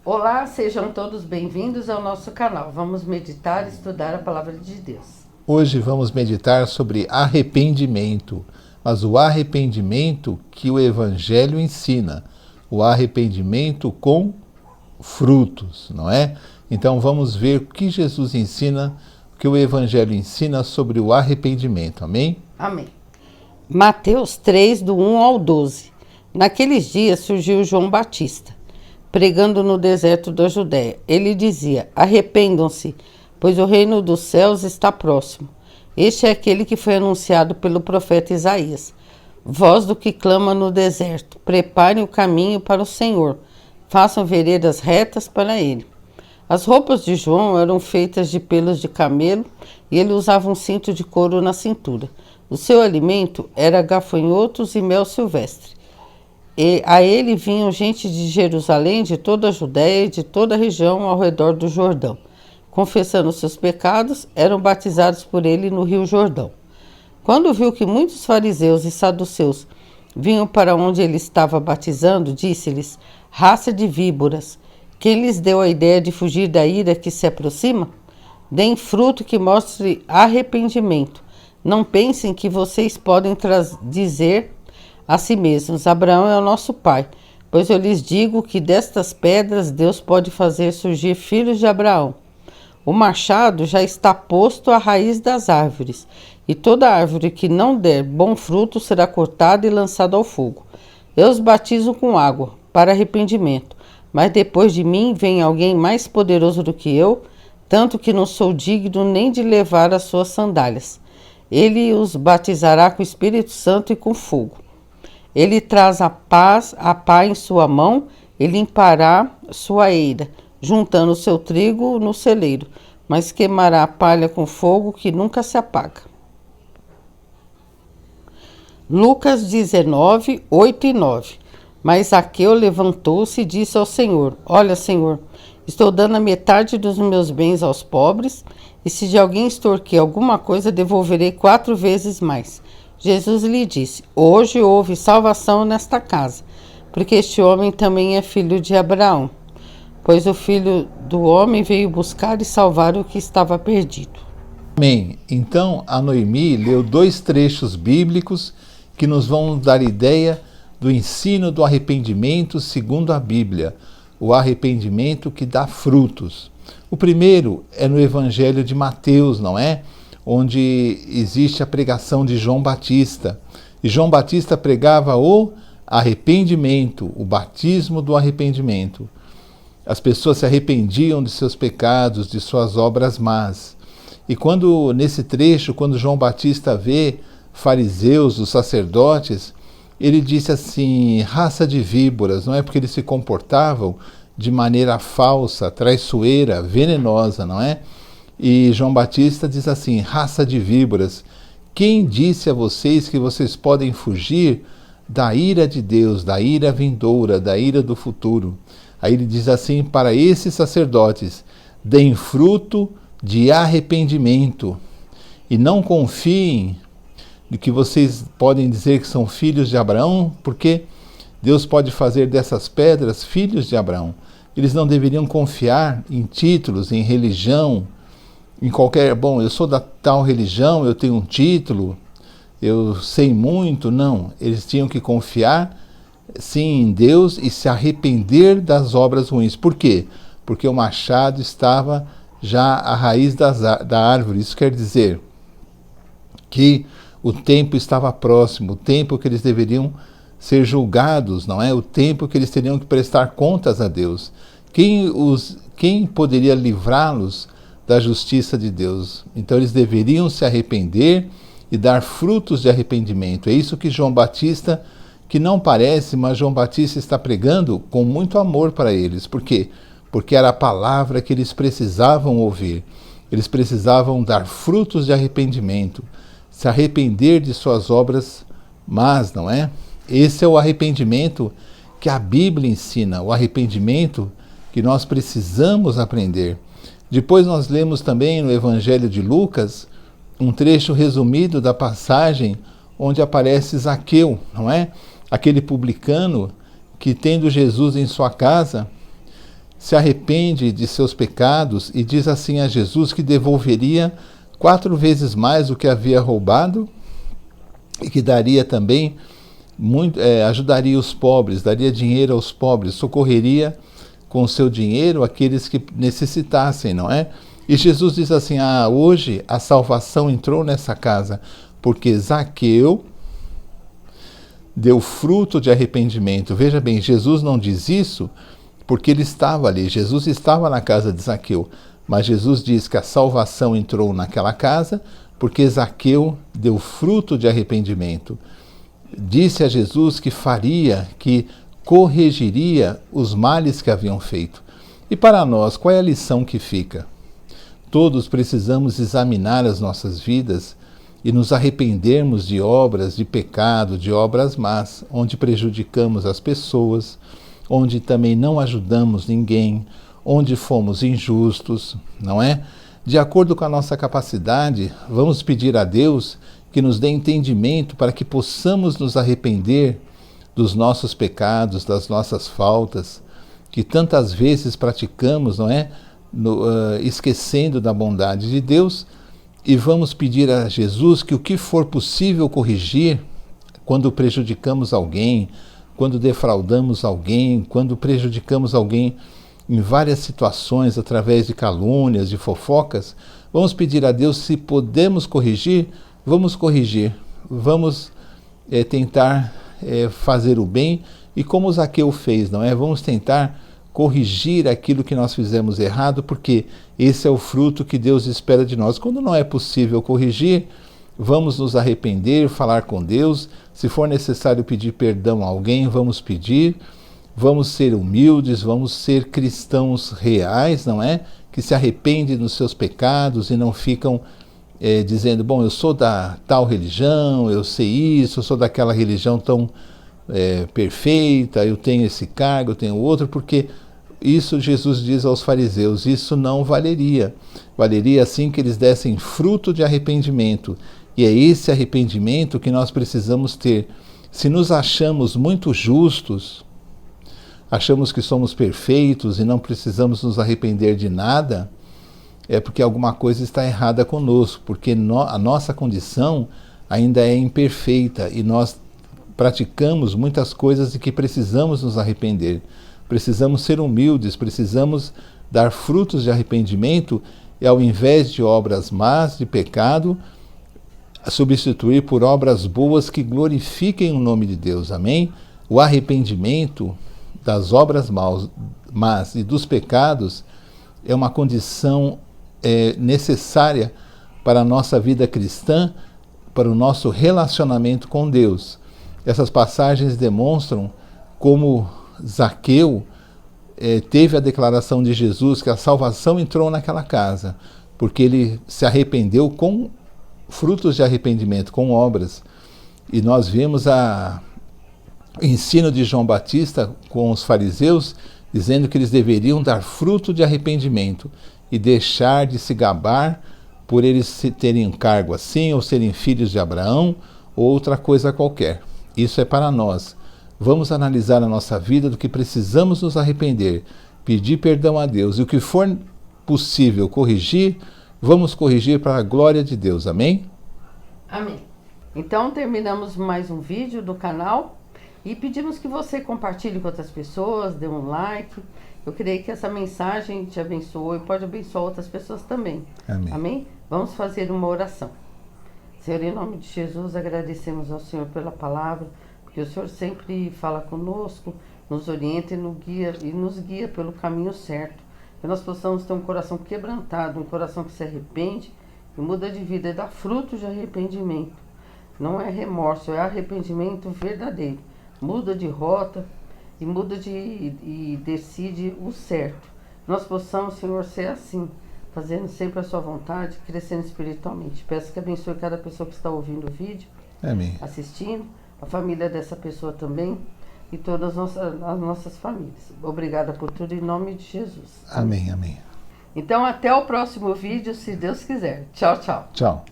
Olá, sejam todos bem-vindos ao nosso canal. Vamos meditar e estudar a Palavra de Deus. Hoje vamos meditar sobre arrependimento, mas o arrependimento que o Evangelho ensina, o arrependimento com frutos, não é? Então vamos ver o que Jesus ensina, o que o Evangelho ensina sobre o arrependimento, amém? Amém. Mateus 3, do 1 ao 12. Naqueles dias surgiu João Batista, pregando no deserto da Judéia. Ele dizia: arrependam-se, pois o reino dos céus está próximo. Este é aquele que foi anunciado pelo profeta Isaías. Voz do que clama no deserto: preparem o caminho para o Senhor, façam veredas retas para ele. As roupas de João eram feitas de pelos de camelo e ele usava um cinto de couro na cintura. O seu alimento era gafanhotos e mel silvestre. E a ele vinham gente de Jerusalém, de toda a Judéia e de toda a região ao redor do Jordão. Confessando seus pecados, eram batizados por ele no rio Jordão. Quando viu que muitos fariseus e saduceus vinham para onde ele estava batizando, disse-lhes: raça de víboras, quem lhes deu a ideia de fugir da ira que se aproxima? Deem fruto que mostre arrependimento. Não pensem que vocês podem dizer a si mesmos: Abraão é o nosso pai, pois eu lhes digo que destas pedras Deus pode fazer surgir filhos de Abraão. O machado já está posto à raiz das árvores, e toda árvore que não der bom fruto será cortada e lançada ao fogo. Eu os batizo com água, para arrependimento, mas depois de mim vem alguém mais poderoso do que eu, tanto que não sou digno nem de levar as suas sandálias. Ele os batizará com o Espírito Santo e com fogo. Ele traz a pá em sua mão e limpará sua eira, juntando o seu trigo no celeiro, mas queimará a palha com fogo que nunca se apaga. Lucas 19, 8 e 9. Mas Zaqueu levantou-se e disse ao Senhor: olha, Senhor, estou dando a metade dos meus bens aos pobres, e se de alguém extorquir alguma coisa, devolverei 4 vezes mais. Jesus lhe disse: hoje houve salvação nesta casa, porque este homem também é filho de Abraão, pois o Filho do Homem veio buscar e salvar o que estava perdido. Amém. Então a Noemi leu 2 trechos bíblicos que nos vão dar ideia do ensino do arrependimento segundo a Bíblia, o arrependimento que dá frutos. O primeiro é no Evangelho de Mateus, não é? Onde existe a pregação de João Batista. E João Batista pregava o arrependimento, o batismo do arrependimento. As pessoas se arrependiam de seus pecados, de suas obras más. E nesse trecho, quando João Batista vê fariseus, os sacerdotes, ele disse assim: raça de víboras, não é? Porque eles se comportavam de maneira falsa, traiçoeira, venenosa, não é? E João Batista diz assim: raça de víboras, quem disse a vocês que vocês podem fugir da ira de Deus, da ira vindoura, da ira do futuro? Aí ele diz assim para esses sacerdotes: deem fruto de arrependimento e não confiem de que vocês podem dizer que são filhos de Abraão, porque Deus pode fazer dessas pedras filhos de Abraão. Eles não deveriam confiar em títulos, em religião, em qualquer, eu sou da tal religião, eu tenho um título, eu sei muito. Não, eles tinham que confiar sim em Deus e se arrepender das obras ruins. Por quê? Porque o machado estava já à raiz da árvore. Isso quer dizer que o tempo estava próximo, o tempo que eles deveriam ser julgados, não é? O tempo que eles teriam que prestar contas a Deus. Quem poderia livrá-los da justiça de Deus? Então eles deveriam se arrepender e dar frutos de arrependimento. É isso que João Batista, que não parece, mas João Batista está pregando com muito amor para eles. Por quê? Porque era a palavra que eles precisavam ouvir. Eles precisavam dar frutos de arrependimento, se arrepender de suas obras más, não é? Esse é o arrependimento que a Bíblia ensina, o arrependimento que nós precisamos aprender. Depois nós lemos também no Evangelho de Lucas um trecho resumido da passagem onde aparece Zaqueu, não é? Aquele publicano que, tendo Jesus em sua casa, se arrepende de seus pecados e diz assim a Jesus que devolveria 4 vezes mais o que havia roubado e que daria também ajudaria os pobres, daria dinheiro aos pobres, socorreria com o seu dinheiro aqueles que necessitassem, não é? E Jesus diz assim, hoje a salvação entrou nessa casa, porque Zaqueu deu fruto de arrependimento. Veja bem, Jesus não diz isso porque ele estava ali, Jesus estava na casa de Zaqueu, mas Jesus diz que a salvação entrou naquela casa porque Zaqueu deu fruto de arrependimento. Disse a Jesus que que corrigiria os males que haviam feito. E para nós, qual é a lição que fica? Todos precisamos examinar as nossas vidas e nos arrependermos de obras de pecado, de obras más, onde prejudicamos as pessoas, onde também não ajudamos ninguém, onde fomos injustos, não é? De acordo com a nossa capacidade, vamos pedir a Deus que nos dê entendimento para que possamos nos arrepender dos nossos pecados, das nossas faltas, que tantas vezes praticamos, não é? Esquecendo da bondade de Deus, e vamos pedir a Jesus que o que for possível corrigir, quando prejudicamos alguém, quando defraudamos alguém, quando prejudicamos alguém em várias situações, através de calúnias, de fofocas, vamos pedir a Deus se podemos corrigir, vamos corrigir, vamos tentar fazer o bem, e como Zaqueu fez, não é? Vamos tentar corrigir aquilo que nós fizemos errado, porque esse é o fruto que Deus espera de nós. Quando não é possível corrigir, vamos nos arrepender, falar com Deus, se for necessário pedir perdão a alguém, vamos pedir, vamos ser humildes, vamos ser cristãos reais, não é? Que se arrependem dos seus pecados e não ficam dizendo, bom, eu sou da tal religião, eu sei isso, eu sou daquela religião tão perfeita, eu tenho esse cargo, eu tenho outro, porque isso Jesus diz aos fariseus, isso não valeria. Valeria assim que eles dessem fruto de arrependimento. E é esse arrependimento que nós precisamos ter. Se nos achamos muito justos, achamos que somos perfeitos e não precisamos nos arrepender de nada, é porque alguma coisa está errada conosco, porque a nossa condição ainda é imperfeita e nós praticamos muitas coisas de que precisamos nos arrepender. Precisamos ser humildes, precisamos dar frutos de arrependimento e, ao invés de obras más, de pecado, substituir por obras boas que glorifiquem o nome de Deus. Amém? O arrependimento das obras más e dos pecados é uma condição necessária para a nossa vida cristã, para o nosso relacionamento com Deus. Essas passagens demonstram como Zaqueu teve a declaração de Jesus que a salvação entrou naquela casa, porque ele se arrependeu com frutos de arrependimento, com obras. E nós vemos o ensino de João Batista com os fariseus, dizendo que eles deveriam dar fruto de arrependimento e deixar de se gabar por eles terem um cargo assim, ou serem filhos de Abraão, ou outra coisa qualquer. Isso é para nós. Vamos analisar a nossa vida do que precisamos nos arrepender, pedir perdão a Deus, e o que for possível corrigir, vamos corrigir para a glória de Deus. Amém? Amém. Então terminamos mais um vídeo do canal e pedimos que você compartilhe com outras pessoas, dê um like. Eu creio que essa mensagem te abençoou e pode abençoar outras pessoas também. Amém. Amém? Vamos fazer uma oração. Senhor, em nome de Jesus, agradecemos ao Senhor pela palavra, porque o Senhor sempre fala conosco, nos orienta e nos guia pelo caminho certo. Que nós possamos ter um coração quebrantado, um coração que se arrepende e muda de vida e dá fruto de arrependimento. Não é remorso, é arrependimento verdadeiro. Muda de rota e e decide o certo. Nós possamos, Senhor, ser assim, fazendo sempre a sua vontade, crescendo espiritualmente. Peço que abençoe cada pessoa que está ouvindo o vídeo, Amém. assistindo, a família dessa pessoa também e todas as nossas famílias. Obrigada por tudo, em nome de Jesus. Amém, amém. Então, até o próximo vídeo, se Deus quiser. Tchau, tchau. Tchau.